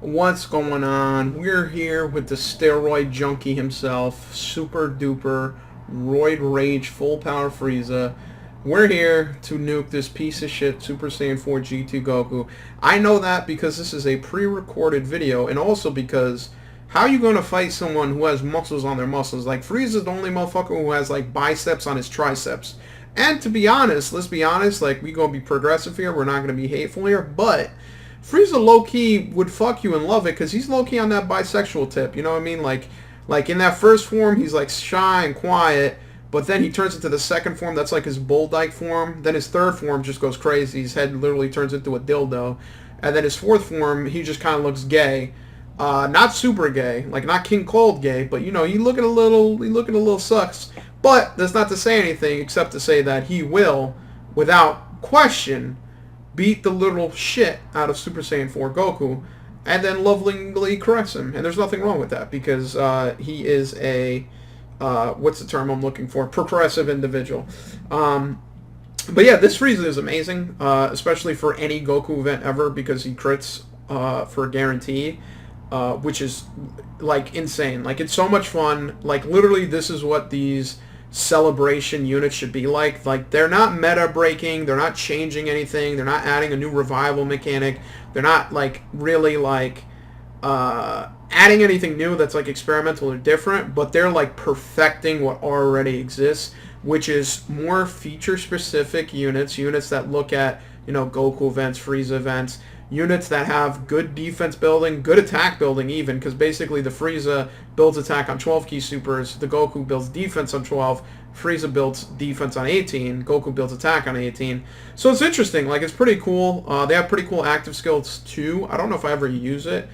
What's going on? We're here with the steroid junkie himself, super duper, roid rage, full power Frieza. We're here to nuke this piece of shit Super Saiyan 4 GT Goku. I know that because this is a pre-recorded video, and also because how are you going to fight someone who has muscles on their muscles? Like, Frieza's the only motherfucker who has, like, biceps on his triceps. And to be honest, let's be honest, like, we going to be progressive here, we're not going to be hateful here, but Frieza low-key would fuck you and love it because he's low-key on that bisexual tip, you know what I mean? Like in that first form, he's like shy and quiet, but then he turns into the second form, that's like his bull-dyke form. Then his third form just goes crazy. His head literally turns into a dildo. And then his fourth form, he just kind of looks gay. Not super gay, like not King Cold gay, but you know, he looking a little sucks. But that's not to say anything except to say that he will, without question, beat the literal shit out of Super Saiyan 4 Goku, and then lovingly caress him. And there's nothing wrong with that, because he is a, what's the term I'm looking for? Progressive individual. But yeah, this Frieza is amazing, especially for any Goku event ever, because he crits for a guarantee, which is, like, insane. Like, it's so much fun. Like, literally, this is what these celebration units should be like. Like, they're not meta breaking, they're not changing anything, they're not adding a new revival mechanic, they're not like really like adding anything new that's like experimental or different, but they're like perfecting what already exists, which is more feature specific units that look at, you know, Goku events, Frieza events, units that have good defense building, good attack building even, because basically the Frieza builds attack on 12 key supers, the Goku builds defense on 12, Frieza builds defense on 18, Goku builds attack on 18. So it's interesting, like it's pretty cool. They have pretty cool active skills too. I don't know if I ever use it.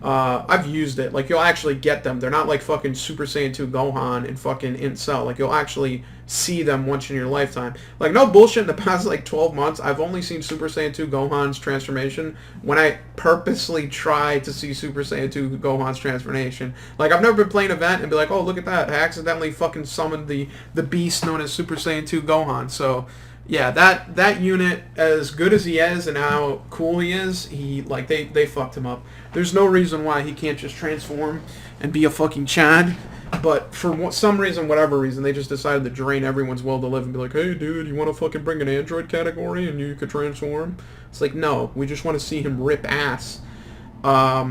I've used it. Like, you'll actually get them. They're not like fucking Super Saiyan 2 Gohan and fucking Incel. Like, you'll actually see them once in your lifetime. Like, no bullshit, in the past like 12 months, I've only seen Super Saiyan 2 Gohan's transformation when I purposely try to see Super Saiyan 2 Gohan's transformation. Like, I've never been playing an event and be like, oh, look at that, I accidentally fucking summoned the beast known as Super Saiyan 2 Gohan. So yeah, that unit, as good as he is and how cool he is, they fucked him up. There's no reason why he can't just transform and be a fucking Chad. But for some reason, whatever reason, they just decided to drain everyone's will to live and be like, hey, dude, you want to fucking bring an android category and you could transform? It's like, no, we just want to see him rip ass.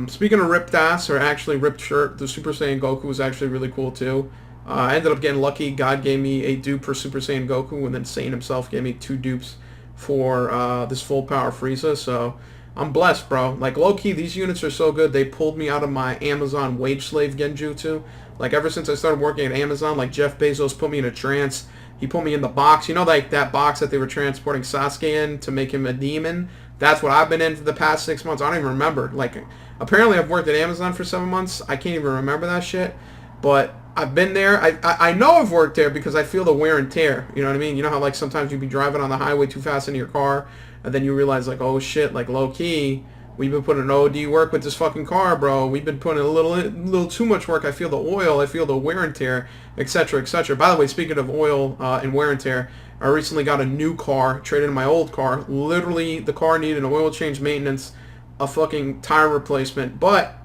Speaking of ripped ass, or actually ripped shirt, the Super Saiyan Goku was actually really cool too. I ended up getting lucky. God gave me a dupe for Super Saiyan Goku, and then Saiyan himself gave me 2 dupes for this full power Frieza, so I'm blessed, bro. Like, low-key, these units are so good, they pulled me out of my Amazon wage slave genjutsu. Like, ever since I started working at Amazon, like, Jeff Bezos put me in a trance. He put me in the box. You know, like, that box that they were transporting Sasuke in to make him a demon? That's what I've been in for the past 6 months. I don't even remember. Like, apparently I've worked at Amazon for 7 months. I can't even remember that shit. But I've been there. I know I've worked there because I feel the wear and tear. You know what I mean? You know how, like, sometimes you'd be driving on the highway too fast in your car, and then you realize, like, oh shit, like, low-key, we've been putting OD work with this fucking car, bro. We've been putting a little too much work. I feel the oil. I feel the wear and tear, etc., etc. By the way, speaking of oil and wear and tear, I recently got a new car, traded in my old car. Literally, the car needed an oil change, maintenance, a fucking tire replacement, but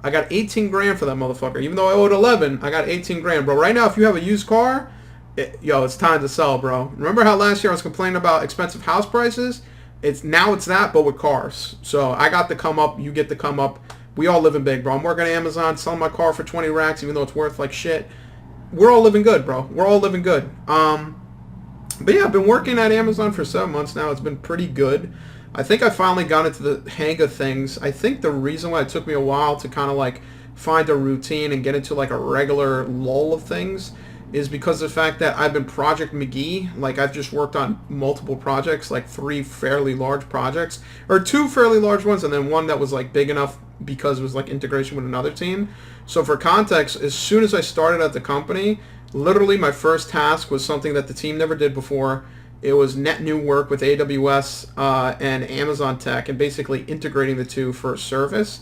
I got 18 grand for that motherfucker. Even though I owed 11, I got 18 grand, bro. Right now, if you have a used car, yo, it's time to sell, bro. Remember how last year I was complaining about expensive house prices? It's that, but with cars. So I got the come up, you get the come up. We all living big, bro. I'm working at Amazon, selling my car for 20 racks, even though it's worth like shit. We're all living good, bro. We're all living good. But yeah, I've been working at Amazon for 7 months now. It's been pretty good. I think I finally got into the hang of things. I think the reason why it took me a while to kind of like find a routine and get into like a regular lull of things is because of the fact that I've been Project McGee. Like, I've just worked on multiple projects, like 3 fairly large projects, or 2 fairly large ones, and then one that was like big enough because it was like integration with another team. So for context, as soon as I started at the company, literally my first task was something that the team never did before. It was net new work with AWS and Amazon Tech, and basically integrating the two for a service.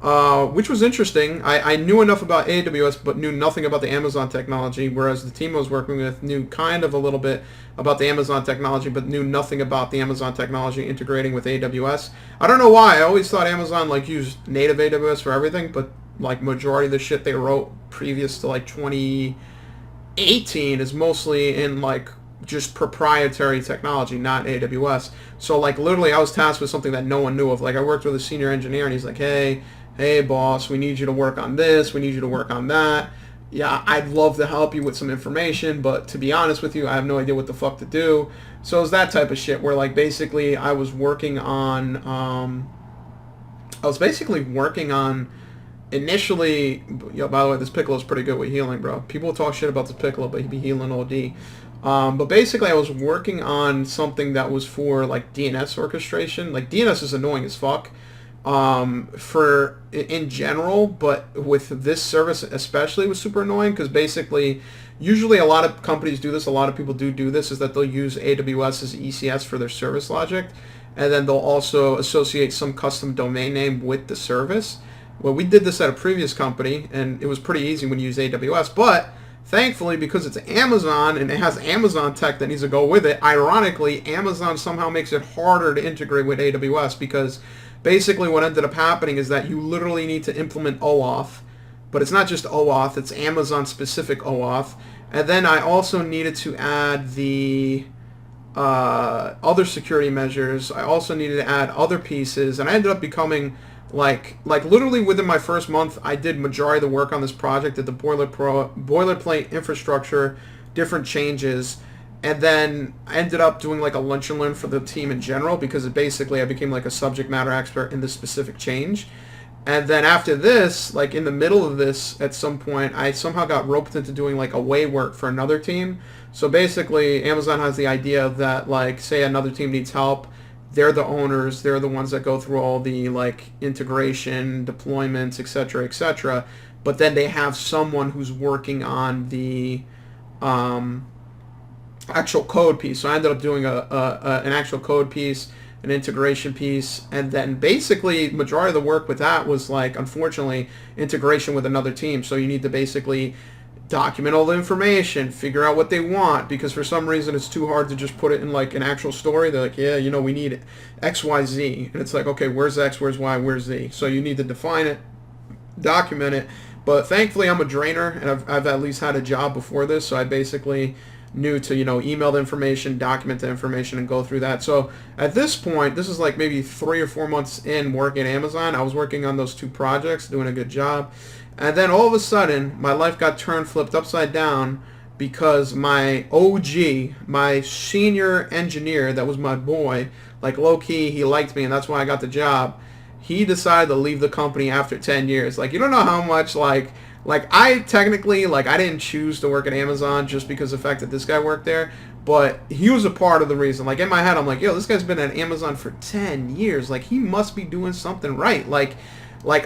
which was interesting. I knew enough about AWS, but knew nothing about the Amazon technology, whereas the team I was working with knew kind of a little bit about the Amazon technology, but knew nothing about the Amazon technology integrating with AWS. I don't know why. I always thought Amazon like used native AWS for everything, but like majority of the shit they wrote previous to like 2018 is mostly in like just proprietary technology, not AWS. So like literally I was tasked with something that no one knew of. Like I worked with a senior engineer and he's like, hey boss, we need you to work on this, we need you to work on that. Yeah, I'd love to help you with some information, but to be honest with you, I have no idea what the fuck to do. So it was that type of shit where like basically I was working on initially, by the way, this Piccolo's pretty good with healing, bro. People talk shit about this Piccolo, but he be healing OD. But basically, I was working on something that was for like DNS orchestration. Like DNS is annoying as fuck for in general, but with this service especially, it was super annoying because basically, usually a lot of companies do this. A lot of people do this. Is that they'll use AWS as ECS for their service logic, and then they'll also associate some custom domain name with the service. Well, we did this at a previous company, and it was pretty easy when you use AWS, but thankfully, because it's Amazon and it has Amazon tech that needs to go with it, ironically, Amazon somehow makes it harder to integrate with AWS because basically what ended up happening is that you literally need to implement OAuth, but it's not just OAuth, it's Amazon-specific OAuth, and then I also needed to add the other security measures. I also needed to add other pieces, and I ended up becoming like literally within my first month, I did majority of the work on this project, did the boilerplate infrastructure, different changes, and then I ended up doing like a lunch and learn for the team in general because basically I became like a subject matter expert in this specific change. And then after this, like in the middle of this, at some point, I somehow got roped into doing like away work for another team. So basically, Amazon has the idea that like, say another team needs help, they're the owners, they're the ones that go through all the like integration, deployments, etc., but then they have someone who's working on the actual code piece. So I ended up doing an actual code piece, an integration piece, and then basically majority of the work with that was like, unfortunately, integration with another team. So you need to basically document all the information, figure out what they want, because for some reason it's too hard to just put it in like an actual story. They're like, yeah, we need X, Y, Z. And it's like, okay, where's X, where's Y, where's Z? So you need to define it, document it. But thankfully I'm a drainer, and I've at least had a job before this, so I basically knew to, email the information, document the information, and go through that. So at this point, this is like maybe 3 or 4 months in working at Amazon. I was working on those 2 projects, doing a good job. And then all of a sudden, my life got flipped upside down because my OG, my senior engineer, that was my boy, like low-key, he liked me, and that's why I got the job. He decided to leave the company after 10 years. Like, you don't know how much, like I technically, like, I didn't choose to work at Amazon just because of the fact that this guy worked there, but he was a part of the reason. Like, in my head, I'm like, yo, this guy's been at Amazon for 10 years. Like, he must be doing something right. Like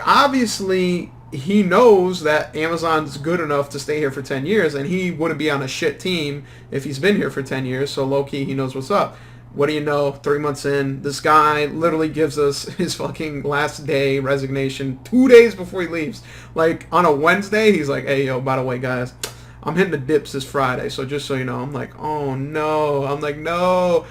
obviously, he knows that Amazon's good enough to stay here for 10 years, and he wouldn't be on a shit team if he's been here for 10 years, so low-key, he knows what's up. What do you know, 3 months in, this guy literally gives us his fucking last day resignation 2 days before he leaves. Like, on a Wednesday, he's like, hey, yo, by the way, guys, I'm hitting the dips this Friday, so just so you know. I'm like, oh, no. I'm like, no,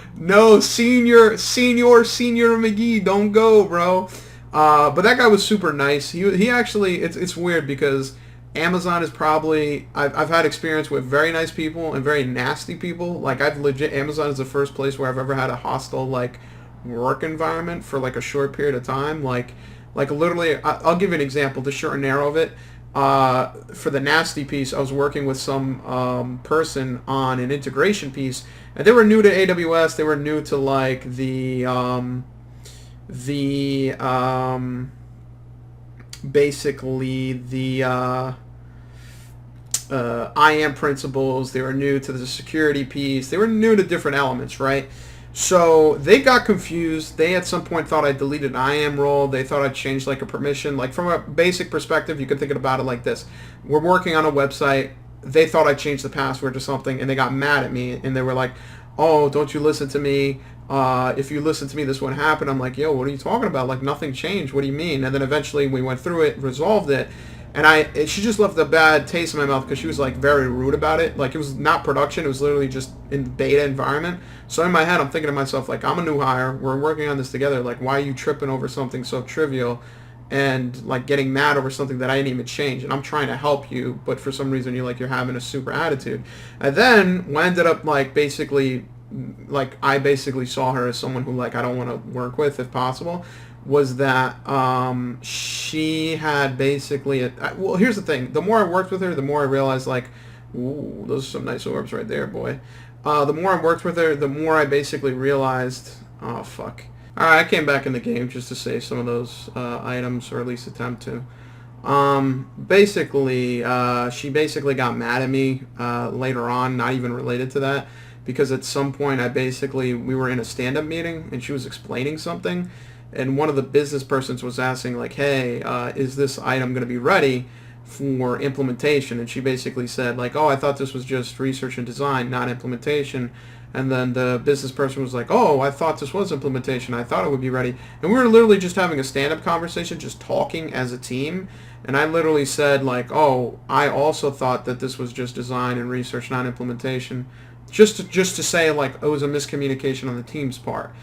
senior McGee, don't go, bro. But that guy was super nice. He actually, it's weird because Amazon is probably, I've had experience with very nice people and very nasty people. Like, Amazon is the first place where I've ever had a hostile, like, work environment for, like, a short period of time. Like literally, I'll give you an example, the short and narrow of it. For the nasty piece, I was working with some person on an integration piece, and they were new to AWS. They were new to, like, basically the IAM principles. They were new to the security piece. They were new to different elements, right? So they got confused. They at some point thought I deleted an IAM role. They thought I changed like a permission. Like, from a basic perspective, you can think about it like this. We're working on a website. They thought I changed the password to something, and they got mad at me, and they were like, oh, don't you listen to me? If you listen to me, this wouldn't happen. I'm like, yo, what are you talking about? Like, nothing changed. What do you mean? And then eventually we went through it, resolved it, and she just left a bad taste in my mouth because she was like very rude about it. Like, it was not production. It was literally just in beta environment. So in my head, I'm thinking to myself, like, I'm a new hire. We're working on this together. Like, why are you tripping over something so trivial and like getting mad over something that I didn't even change? And I'm trying to help you, but for some reason you're having a super attitude. And then we ended up like basically, like, I basically saw her as someone who, like, I don't want to work with if possible, was that she had basically well, here's the thing. The more I worked with her, the more I realized, like, ooh, those are some nice orbs right there, boy. The more I worked with her, the more I basically realized, oh fuck. Alright, I came back in the game just to save some of those items, or at least attempt to. Basically, she basically got mad at me later on, not even related to that, because at some point we were in a stand-up meeting and she was explaining something, and one of the business persons was asking, like, hey, is this item going to be ready for implementation? And she basically said, like, oh, I thought this was just research and design, not implementation. And then the business person was like, oh, I thought this was implementation. I thought it would be ready. And we were literally just having a stand-up conversation, just talking as a team. And I literally said, like, oh, I also thought that this was just design and research, not implementation. Just to say, like, it was a miscommunication on the team's part.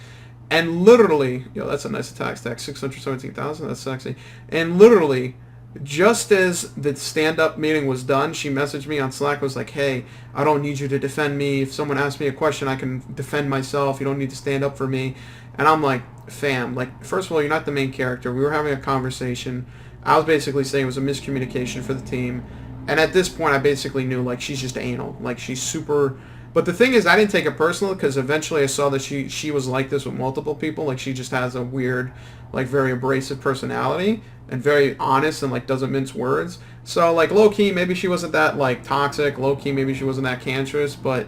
And literally, yo, that's a nice attack stack, 617,000, that's sexy. And literally, just as the stand-up meeting was done, she messaged me on Slack, was like, hey, I don't need you to defend me. If someone asks me a question, I can defend myself. You don't need to stand up for me. And I'm like, fam, like, first of all, you're not the main character. We were having a conversation. I was basically saying it was a miscommunication for the team. And at this point, I basically knew, like, she's just anal. Like, she's super... But the thing is, I didn't take it personal, because eventually I saw that she was like this with multiple people. Like, she just has a weird, like, very abrasive personality and very honest and, like, doesn't mince words. So, like, low-key, maybe she wasn't that, like, toxic. Low-key, maybe she wasn't that cancerous. But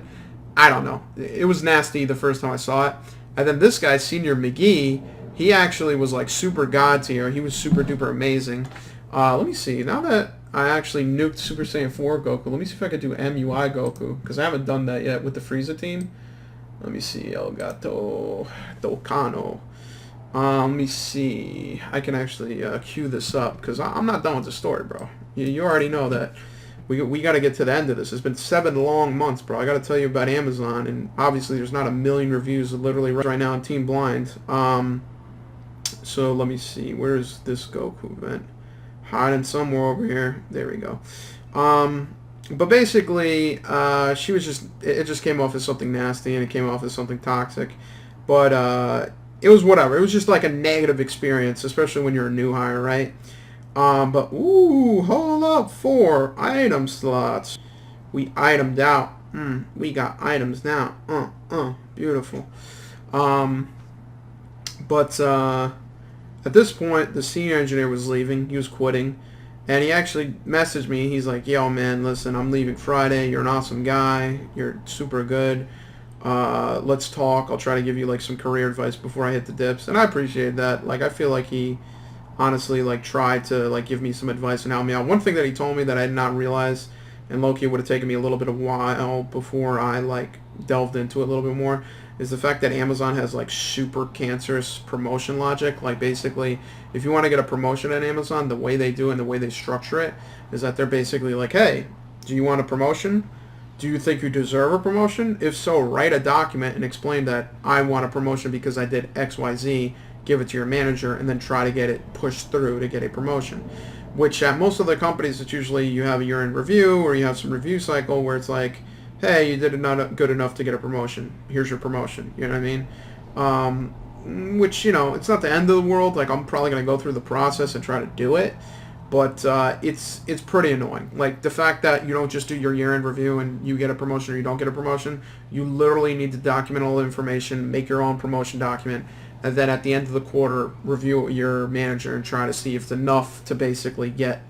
I don't know. It was nasty the first time I saw it. And then this guy, Senior McGee, he actually was, like, super god tier. He was super duper amazing. Let me see. Now that I actually nuked Super Saiyan 4 Goku, let me see if I could do MUI Goku, because I haven't done that yet with the Frieza team. Let me see. El Gato Dokano. Let me see. I can actually queue this up, because I'm not done with the story, bro. You already know that. We got to get to the end of this. It's been 7 long months, bro. I got to tell you about Amazon, and obviously there's not a million reviews literally right now on Team Blind. So let me see. Where is this Goku event? Hiding somewhere over here. There we go. But basically, she was just... It just came off as something nasty, and it came off as something toxic. But it was whatever. It was just like a negative experience, especially when you're a new hire, right? But, ooh, hold up, 4 item slots. We itemed out. We got items now. Beautiful. But at this point, the senior engineer was leaving. He was quitting. And he actually messaged me. He's like, yo, man, listen, I'm leaving Friday. You're an awesome guy. You're super good. Let's talk. I'll try to give you, like, some career advice before I hit the dips. And I appreciate that. Like, I feel like he honestly, like, tried to, like, give me some advice and help me out. One thing that he told me that I did not realize, and low-key would have taken me a little bit of a while before I, like, delved into it a little bit more, is the fact that Amazon has, like, super cancerous promotion logic. Like, basically, if you want to get a promotion at Amazon, the way they do it and the way they structure it is that they're basically like, hey, do you want a promotion? Do you think you deserve a promotion? If so, write a document and explain that I want a promotion because I did XYZ, give it to your manager, and then try to get it pushed through to get a promotion. Which at most of the companies, it's usually you have a year-end review or you have some review cycle where it's like, hey, you did not good enough to get a promotion. Here's your promotion. You know what I mean? Which, you know, it's not the end of the world. Like, I'm probably going to go through the process and try to do it. But it's pretty annoying. Like, the fact that you don't just do your year-end review and you get a promotion or you don't get a promotion. You literally need to document all the information, make your own promotion document, and then at the end of the quarter, review your manager and try to see if it's enough to basically get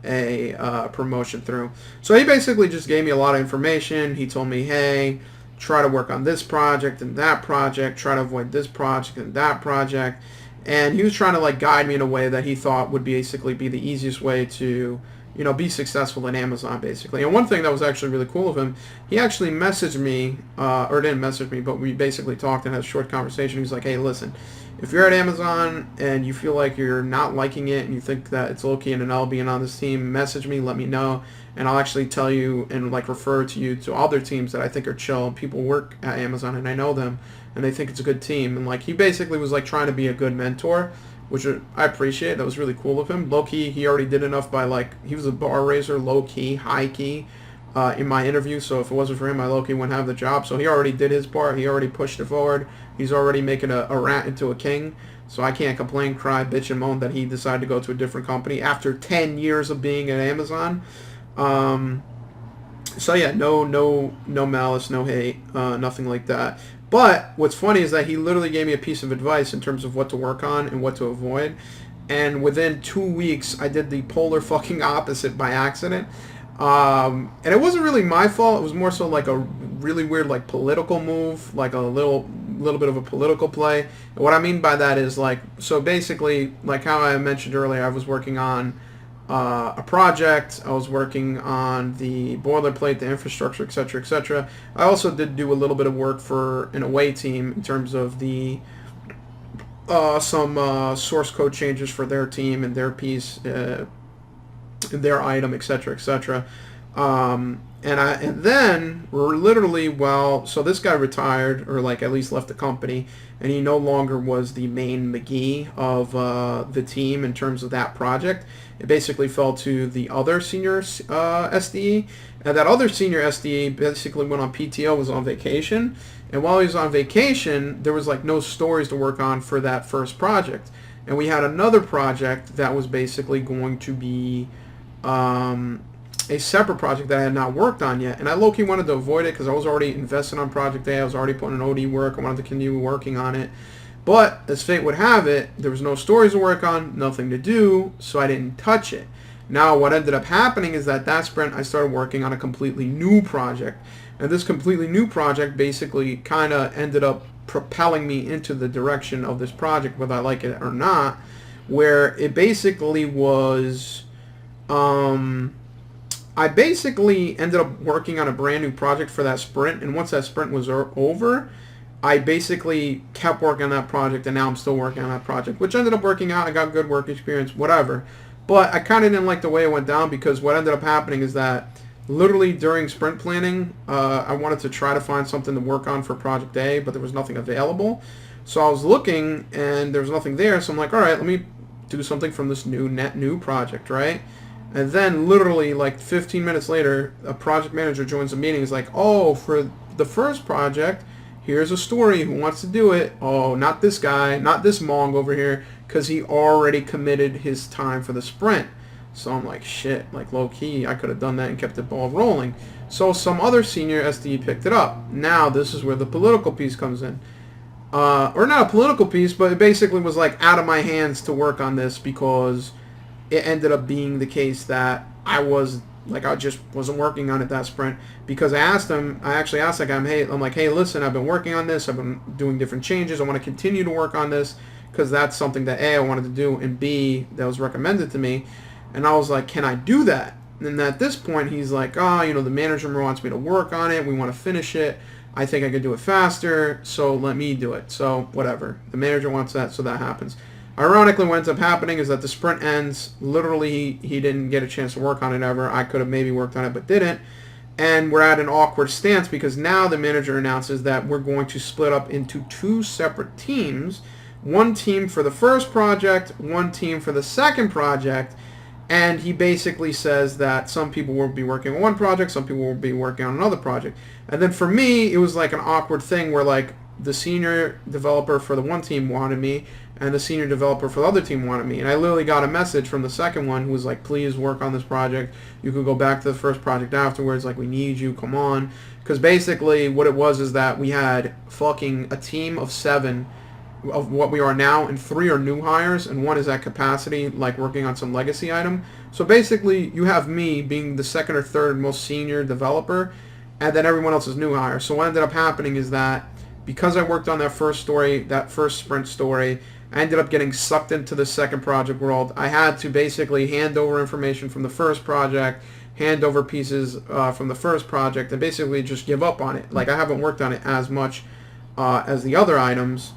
a promotion through. So he basically just gave me a lot of information. He told me, hey, try to work on this project and that project, try to avoid this project and that project. And he was trying to, like, guide me in a way that he thought would basically be the easiest way to you know, be successful in Amazon, basically. And one thing that was actually really cool of him, he actually messaged me, or didn't message me, but we basically talked and had a short conversation. He's like, hey, listen, if you're at Amazon and you feel like you're not liking it and you think that it's Loki and Anel being on this team, message me, let me know, and I'll actually tell you and like refer to you to other teams that I think are chill. People work at Amazon and I know them, and they think it's a good team. And like he basically was like trying to be a good mentor, which I appreciate. That was really cool of him. Low key, he already did enough by like, he was a bar raiser, low key, high key, in my interview. So if it wasn't for him, I low key wouldn't have the job. So he already did his part. He already pushed it forward. He's already making a rat into a king. So I can't complain, cry, bitch, and moan that he decided to go to a different company after 10 years of being at Amazon. So yeah, no malice, no hate, nothing like that. But what's funny is that he literally gave me a piece of advice in terms of what to work on and what to avoid. And within 2 weeks, I did the polar fucking opposite by accident. And it wasn't really my fault. It was more so like a really weird like political move, like a little bit of a political play. And what I mean by that is like, so basically, like how I mentioned earlier, I was working on a project. I was working on the boilerplate, the infrastructure, etc., etc. I also did do a little bit of work for an away team in terms of the some source code changes for their team and their piece, their item, etc., etc. And then literally, well, so this guy retired, or like at least left the company, and he no longer was the main McGee of the team in terms of that project. It basically fell to the other senior SDE, and that other senior SDE basically went on PTO, was on vacation, and while he was on vacation, there was like no stories to work on for that first project, and we had another project that was basically going to be a separate project that I had not worked on yet, and I low-key wanted to avoid it because I was already invested on Project A. I was already putting in OD work. I wanted to continue working on it, but as fate would have it, there was no stories to work on, nothing to do, so I didn't touch it. Now, what ended up happening is that sprint, I started working on a completely new project, and this completely new project basically kind of ended up propelling me into the direction of this project, whether I like it or not, where it basically was... I basically ended up working on a brand new project for that sprint, and once that sprint was over, I basically kept working on that project, and now I'm still working on that project, which ended up working out. I got good work experience, whatever. But I kind of didn't like the way it went down, because what ended up happening is that literally during sprint planning, I wanted to try to find something to work on for Project A, but there was nothing available. So I was looking, and there was nothing there, so I'm like, all right, let me do something from this new project, right? And then literally like 15 minutes later, a project manager joins the meeting. He's like, oh, for the first project, here's a story. Who wants to do it? Oh, not this guy, not this Mong over here, because he already committed his time for the sprint. So I'm like, shit, like low key, I could have done that and kept the ball rolling. So some other senior SDE picked it up. Now this is where the political piece comes in. Or not a political piece, but it basically was like out of my hands to work on this, because it ended up being the case that I just wasn't working on it that sprint, because I actually asked that guy, I'm like, hey, listen, I've been working on this, I've been doing different changes, I want to continue to work on this, because that's something that A, I wanted to do, and B, that was recommended to me, and I was like, can I do that? And at this point, he's like, oh, the manager wants me to work on it, we want to finish it, I think I could do it faster, so let me do it. So whatever, the manager wants that, so that happens. Ironically, what ends up happening is that the sprint ends. Literally, he didn't get a chance to work on it ever. I could have maybe worked on it, but didn't. And we're at an awkward stance, because now the manager announces that we're going to split up into two separate teams. One team for the first project, one team for the second project. And he basically says that some people will be working on one project, some people will be working on another project. And then for me, it was like an awkward thing where like the senior developer for the one team wanted me, and the senior developer for the other team wanted me. And I literally got a message from the second one who was like, please work on this project. You could go back to the first project afterwards. Like, we need you. Come on. Because basically what it was is that we had fucking a team of 7 of what we are now, and 3 are new hires, and 1 is at capacity, like working on some legacy item. So basically you have me being the second or third most senior developer, and then everyone else is new hires. So what ended up happening is that because I worked on that first story, that first sprint story, I ended up getting sucked into the second project world. I had to basically hand over information from the first project, hand over pieces from the first project, and basically just give up on it. Like, I haven't worked on it as much as the other items,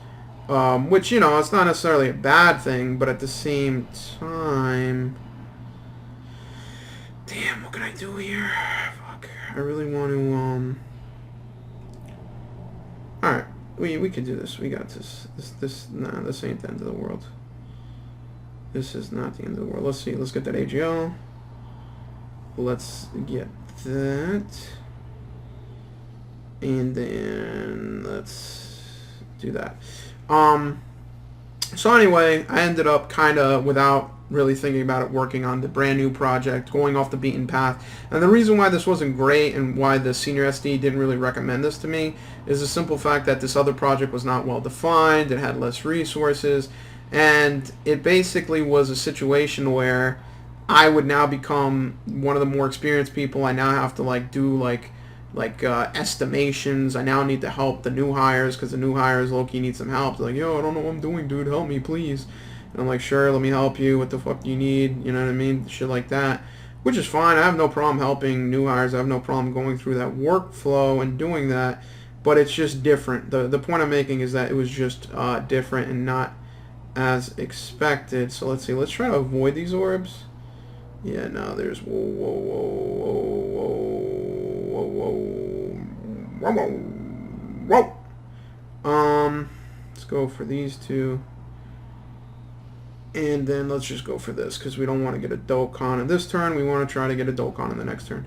which, you know, it's not necessarily a bad thing, but at the same time... Damn, what can I do here? Fuck. I really want to, Alright, we can do this. We got this. Nah, this ain't the end of the world. This is not the end of the world. Let's see. Let's get that AGL. Let's get that. And then let's do that. So anyway, I ended up kind of, without really thinking about it, working on the brand new project, going off the beaten path. And the reason why this wasn't great and why the senior SD didn't really recommend this to me is the simple fact that this other project was not well defined, it had less resources, and it basically was a situation where I would now become one of the more experienced people. I now have to like do like estimations. I now need to help the new hires because the new hires low-key need some help. They're like, yo, I don't know what I'm doing, dude, help me please. And I'm like, sure, let me help you. What the fuck do you need? You know what I mean? Shit like that. Which is fine. I have no problem helping new hires. I have no problem going through that workflow and doing that. But it's just different. The point I'm making is that it was just different and not as expected. So let's see. Let's try to avoid these orbs. Yeah, no, there's... Whoa, whoa, whoa, whoa, whoa, whoa, whoa, whoa. Let's go for these two. And then let's just go for this, because we don't want to get a Dokkan in this turn. We want to try to get a Dokkan in the next turn.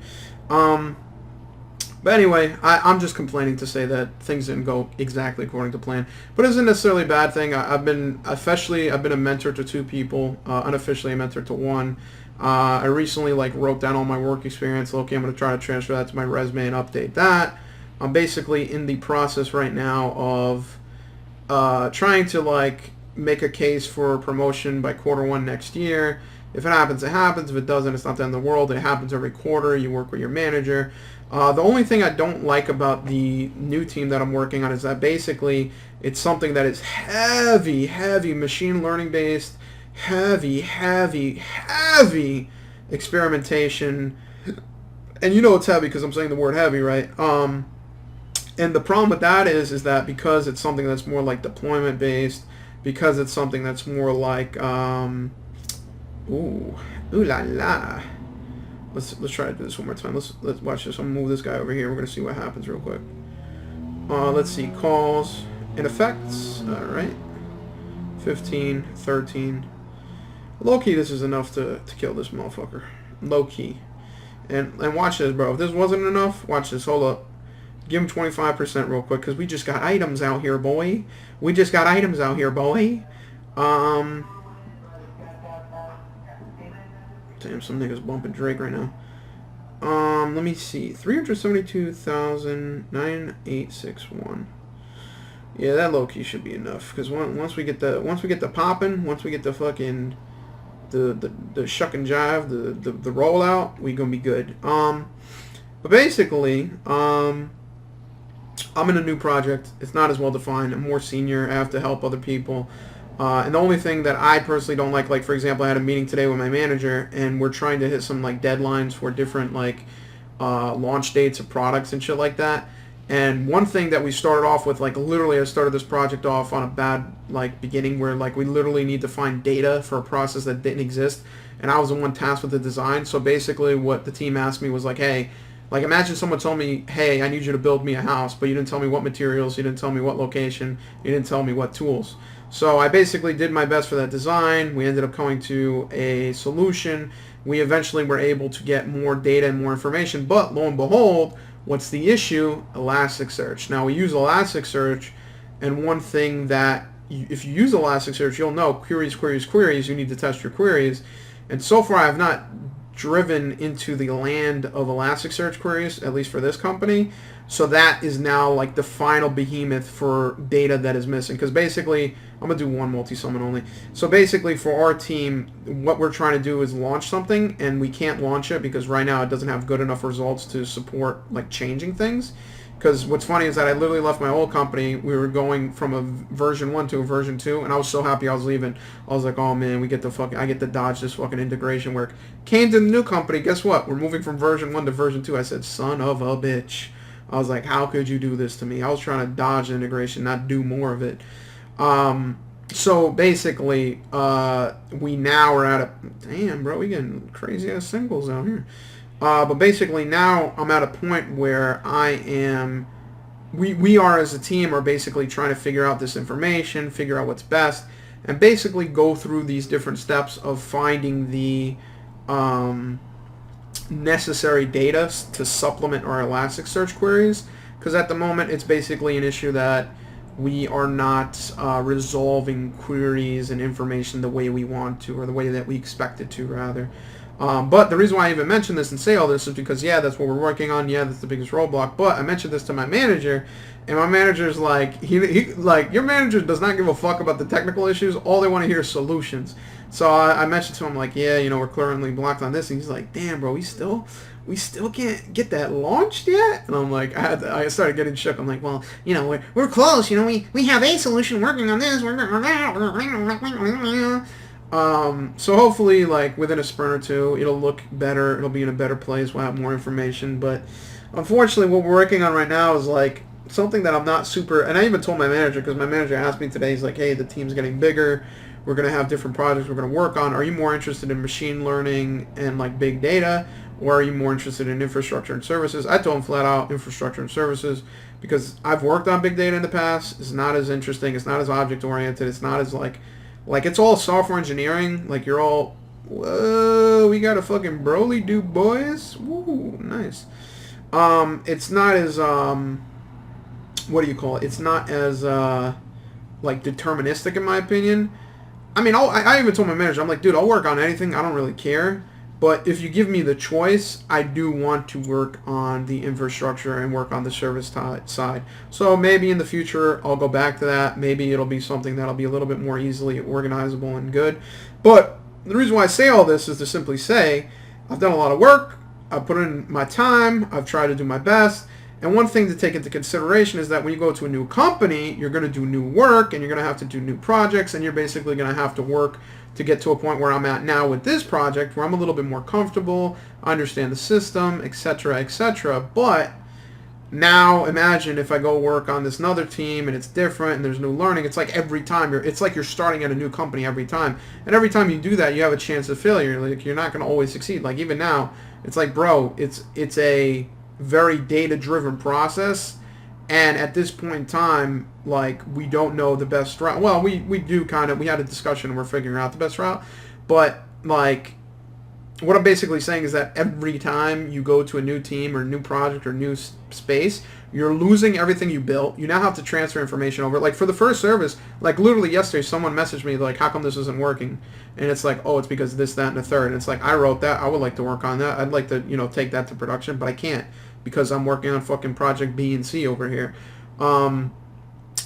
But anyway, I'm just complaining to say that things didn't go exactly according to plan. But it isn't necessarily a bad thing. I've been a mentor to 2 people, unofficially a mentor to 1. I recently wrote down all my work experience. Okay, I'm going to try to transfer that to my resume and update that. I'm basically in the process right now of trying to make a case for promotion by Q1 next year. If it happens, it happens. If it doesn't, it's not the end of the world. It happens every quarter. You work with your manager. The only thing I don't like about the new team that I'm working on is that basically it's something that is heavy machine learning based, heavy experimentation. And you know it's heavy because I'm saying the word heavy, right? And the problem with that is that because it's something that's more like deployment based, because it's something that's more like ooh la la. Let's try to do this one more time. Let's watch this. I'm gonna move this guy over here. We're gonna see what happens real quick. Let's see, calls and effects. All right, 15, 13. Low key, this is enough to kill this motherfucker. Low key. And watch this, bro. If this wasn't enough, watch this. Hold up. Give him 25% real quick, because we just got items out here, boy. We just got items out here, boy. Damn, some niggas bumping Drake right now. Let me see. 372,961. Yeah, that low key should be enough. Because once we get the popping, once we get the fucking the shuck and jive, the rollout, we gonna be good. But basically, I'm in a new project. It's not as well defined. I'm more senior. I have to help other people. And the only thing that I personally don't like for example, I had a meeting today with my manager, and we're trying to hit some deadlines for different launch dates of products and shit like that. And one thing that we started off with, literally I started this project off on a bad beginning where we literally need to find data for a process that didn't exist, and I was the one tasked with the design. So basically what the team asked me was hey, imagine someone told me, hey, I need you to build me a house, but you didn't tell me what materials, you didn't tell me what location, you didn't tell me what tools. So I basically did my best for that design. We ended up coming to a solution. We eventually were able to get more data and more information, but lo and behold, what's the issue? Elasticsearch. Now we use Elasticsearch, and one thing that, if you use Elasticsearch, you'll know queries, you need to test your queries. And so far I have not driven into the land of Elasticsearch queries, at least for this company. So that is now the final behemoth for data that is missing. Because basically, I'm going to do one multi-summon only. So basically for our team, what we're trying to do is launch something, and we can't launch it because right now it doesn't have good enough results to support changing things. Because what's funny is that I literally left my old company. We were going from a version 1 to a version 2, and I was so happy I was leaving. I was like, oh man, I get to dodge this fucking integration work. Came to the new company, guess what? We're moving from version 1 to version 2. I said, son of a bitch. I was like, how could you do this to me? I was trying to dodge the integration, not do more of it. So basically, we now are at a... Damn, bro, we getting crazy-ass singles out here. But basically now I'm at a point where I am... We are as a team are basically trying to figure out this information, figure out what's best, and basically go through these different steps of finding the necessary data to supplement our Elasticsearch queries. Because at the moment it's basically an issue that we are not resolving queries and information the way we want to, or the way that we expect it to, rather. But the reason why I even mention this and say all this is because, yeah, that's what we're working on. Yeah, that's the biggest roadblock. But I mentioned this to my manager, and my manager's like, like, your manager does not give a fuck about the technical issues. All they want to hear is solutions. So I mentioned to him, like, yeah, you know, we're currently blocked on this. And he's like, damn, bro, we still can't get that launched yet. And I'm like, I started getting shook. I'm like, well, you know, we're close. You know, we have a solution working on this. So hopefully, like, within a sprint or two, it'll look better. It'll be in a better place. We'll have more information. But unfortunately, what we're working on right now is, like, something that I'm not super... And I even told my manager, because my manager asked me today, he's like, hey, the team's getting bigger. We're going to have different projects we're going to work on. Are you more interested in machine learning and, like, big data? Or are you more interested in infrastructure and services? I told him flat out infrastructure and services, because I've worked on big data in the past. It's not as interesting. It's not as object-oriented. It's not as, like, it's all software engineering. Like, you're all, whoa, we got a fucking Broly do, boys. Woo, nice. It's not as, what do you call it? It's not as, like, deterministic, in my opinion. I mean, I even told my manager, I'm like, dude, I'll work on anything. I don't really care. But if you give me the choice, I do want to work on the infrastructure and work on the service side. So maybe in the future, I'll go back to that. Maybe it'll be something that'll be a little bit more easily organizable and good. But the reason why I say all this is to simply say, I've done a lot of work. I've put in my time. I've tried to do my best. And one thing to take into consideration is that when you go to a new company, you're going to do new work, and you're going to have to do new projects, and you're basically going to have to work to get to a point where I'm at now with this project, where I'm a little bit more comfortable, I understand the system, etc., etc. But now imagine if I go work on this another team and it's different and there's new learning. It's like every time it's like you're starting at a new company every time, and every time you do that, you have a chance of failure. Like, you're not going to always succeed. Like, even now, it's like, bro, it's a very data-driven process. And at this point in time, like, we don't know the best route. Well, we do kind of. We had a discussion and we're figuring out the best route. But, like, what I'm basically saying is that every time you go to a new team or a new project or new space, you're losing everything you built. You now have to transfer information over. Like, for the first service, like, literally yesterday, someone messaged me, like, how come this isn't working? And it's like, oh, it's because this, that, and the third. And it's like, I wrote that. I would like to work on that. I'd like to, you know, take that to production, but I can't, because I'm working on fucking project B and C over here.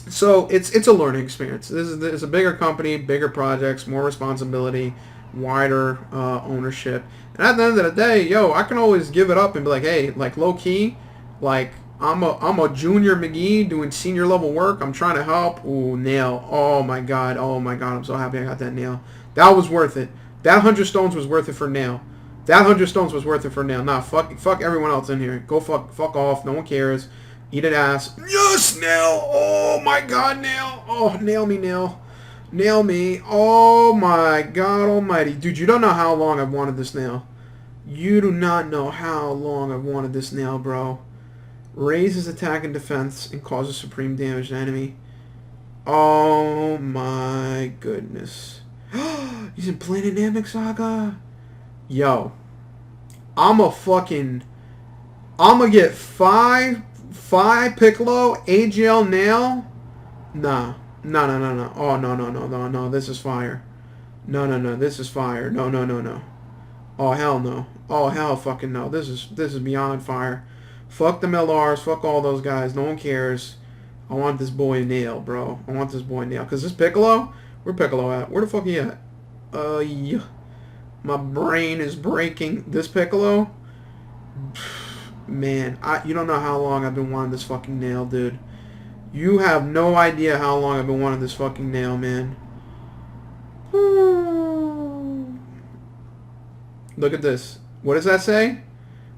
So it's a learning experience. This is a bigger company, bigger projects, more responsibility, wider ownership. And at the end of the day, yo, I can always give it up and be like, hey, like, low key, like, I'm a junior McGee doing senior level work. I'm trying to help. Ooh, nail. Oh my god. I'm so happy I got that nail. That was worth it. That 100 stones was worth it for nail. That 100 stones was worth it for nail. Nah, fuck everyone else in here. Go fuck off. No one cares. Eat it ass. Yes, nail. Oh my god, nail. Oh, nail me, nail. Nail me. Oh my god almighty. Dude, you don't know how long I've wanted this nail. You do not know how long I've wanted this nail, bro. Raises attack and defense and causes supreme damage to enemy. Oh my goodness. He's in Planet Namek Saga. Yo. I'ma get five Piccolo AGL nail. Nah. No. Oh, no. This is fire. No. This is fire. No. Oh, hell no. Oh, hell fucking no. This is beyond fire. Fuck the LRs. Fuck all those guys. No one cares. I want this boy nail, bro. I want this boy nail. Because this Piccolo, where Piccolo at? Where the fuck he at? Yeah. My brain is breaking. This Piccolo, Man, you don't know how long I've been wanting this fucking nail, dude. You have no idea how long I've been wanting this fucking nail, man. Look at this. What does that say?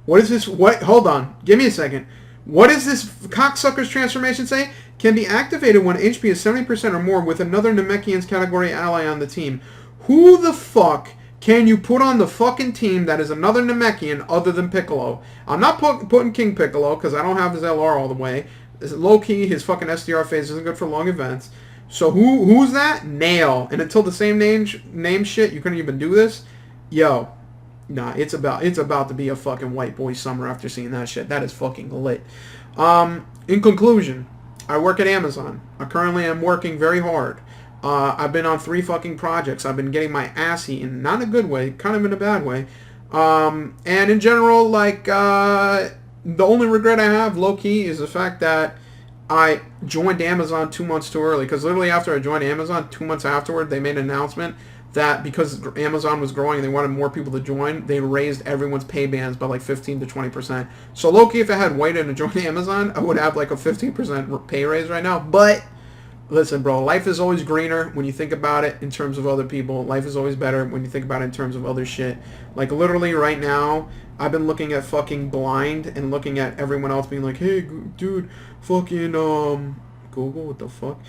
What is this? What? Hold on. Give me a second. What does this cocksucker's transformation say? Can be activated when HP is 70% or more with another Namekian's category ally on the team. Who the fuck can you put on the fucking team that is another Namekian other than Piccolo? I'm not putting King Piccolo because I don't have his LR all the way. Low-key, his fucking SDR phase isn't good for long events. So who's that? Nail. And until the same name shit, you couldn't even do this? Yo. Nah, it's about to be a fucking white boy summer after seeing that shit. That is fucking lit. In conclusion, I work at Amazon. I currently am working very hard. I've been on 3 fucking projects. I've been getting my ass eaten. Not in a good way, kind of in a bad way. And in general, like, the only regret I have, low-key, is the fact that I joined Amazon 2 months too early. Because literally after I joined Amazon, 2 months afterward, they made an announcement that because Amazon was growing and they wanted more people to join, they raised everyone's pay bands by like 15 to 20%. So low-key, if I had waited to join Amazon, I would have like a 15% pay raise right now. But listen, bro, life is always greener when you think about it in terms of other people. Life is always better when you think about it in terms of other shit. Like literally right now, I've been looking at fucking Blind and looking at everyone else being like, hey, dude, fucking, Google, what the fuck?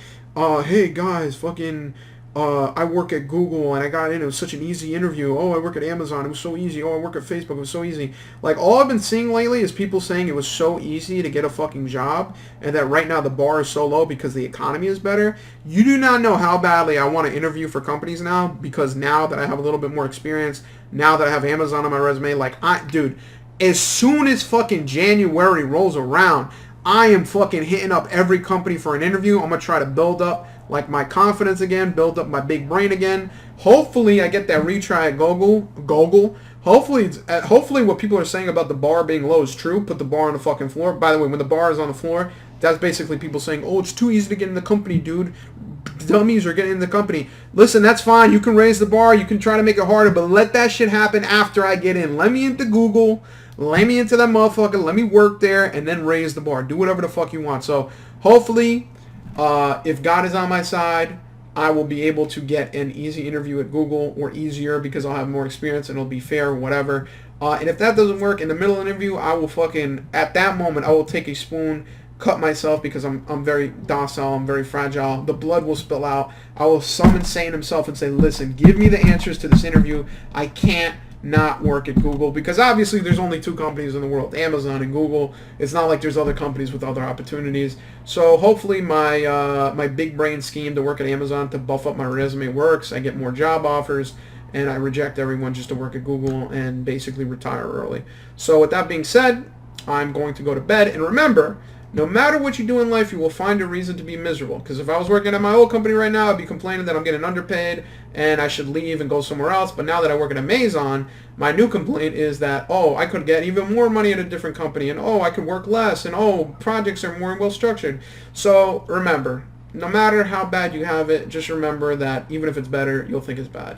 Hey, guys, fucking, I work at Google and I got in. It was such an easy interview. Oh, I work at Amazon. It was so easy. Oh, I work at Facebook. It was so easy. Like, all I've been seeing lately is people saying it was so easy to get a fucking job and that right now the bar is so low because the economy is better. You do not know how badly I want to interview for companies now because now that I have a little bit more experience, now that I have Amazon on my resume, like, dude, as soon as fucking January rolls around, I am fucking hitting up every company for an interview. I'm going to try to build up like my confidence again, build up my big brain again. Hopefully I get that retry at Google. Hopefully what people are saying about the bar being low is true. Put the bar on the fucking floor. By the way, when the bar is on the floor, that's basically people saying, oh, it's too easy to get in the company, dude. Dummies are getting in the company. Listen, that's fine. You can raise the bar. You can try to make it harder, but let that shit happen after I get in. Let me into Google. Let me into that motherfucker. Let me work there and then raise the bar. Do whatever the fuck you want. So hopefully, if God is on my side, I will be able to get an easy interview at Google, or easier because I'll have more experience and it'll be fair or whatever. And if that doesn't work, in the middle of the interview, I will fucking, at that moment, I will take a spoon, cut myself because I'm very docile, I'm very fragile. The blood will spill out. I will summon Satan himself and say, listen, give me the answers to this interview. I can't not work at Google because obviously there's only 2 companies in the world, Amazon and Google. It's not like there's other companies with other opportunities. So hopefully my my big brain scheme to work at Amazon to buff up my resume works. I get more job offers and I reject everyone just to work at Google and basically retire early. So with that being said, I'm going to go to bed. And remember, no matter what you do in life, you will find a reason to be miserable. Because if I was working at my old company right now, I'd be complaining that I'm getting underpaid and I should leave and go somewhere else. But now that I work at Amazon, my new complaint is that, oh, I could get even more money at a different company. And, oh, I could work less. And, oh, projects are more well structured. So remember, no matter how bad you have it, just remember that even if it's better, you'll think it's bad.